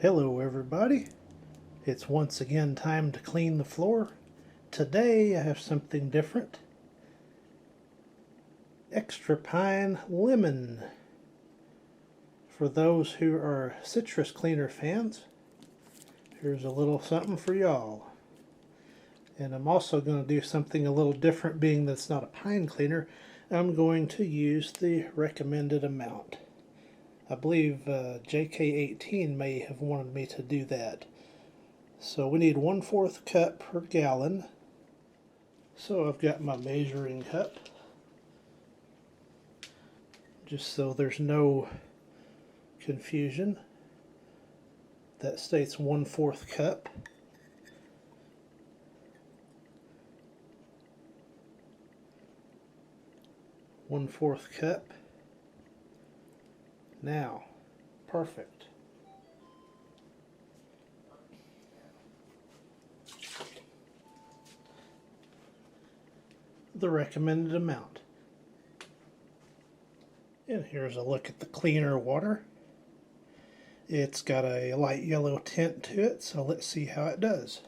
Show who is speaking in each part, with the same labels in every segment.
Speaker 1: Hello everybody, it's once again time to clean the floor. Today I have something different. Xtra-Pine Lemon. For those who are citrus cleaner fans, here's a little something for y'all. And I'm also going to do something a little different, being that it's not a pine cleaner. I'm going to use the recommended amount. I believe JK18 may have wanted me to do that. So we need 1/4 cup per gallon. So I've got my measuring cup, just so there's no confusion. That states 1/4 cup. One-fourth cup. Now, perfect. The recommended amount. And here's a look at the cleaner water. It's got a light yellow tint to it, so let's see how it does.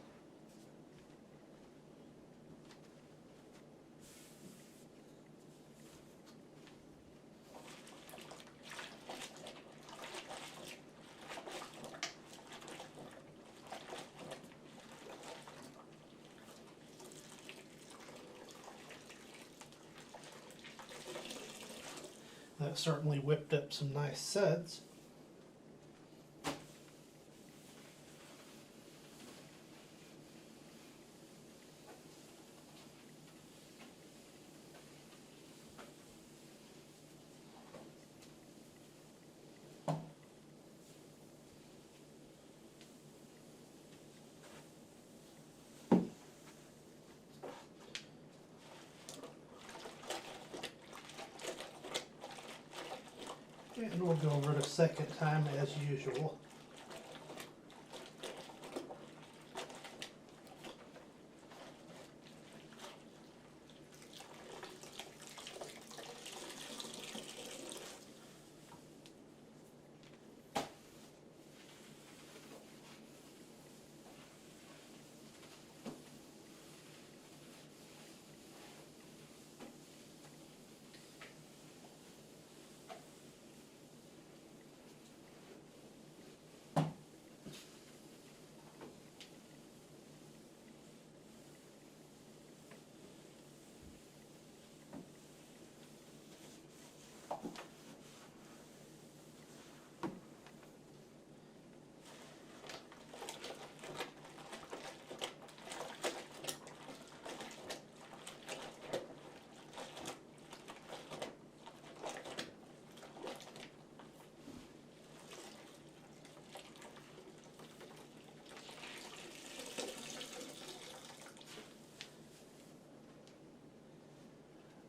Speaker 1: That certainly whipped up some nice suds. And we'll go over it a second time as usual.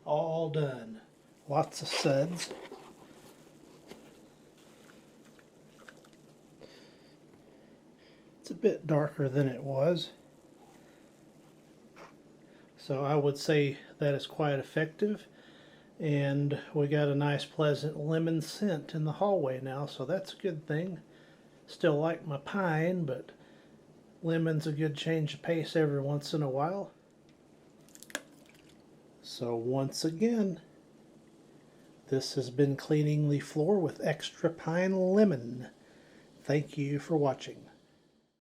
Speaker 1: All done. Lots of suds. It's a bit darker than it was, so I would say that is quite effective. And we got a nice pleasant lemon scent in the hallway now, so that's a good thing. Still like my pine, but lemon's a good change of pace every once in a while. So once again, this has been cleaning the floor with Xtra-Pine Lemon. Thank you for watching.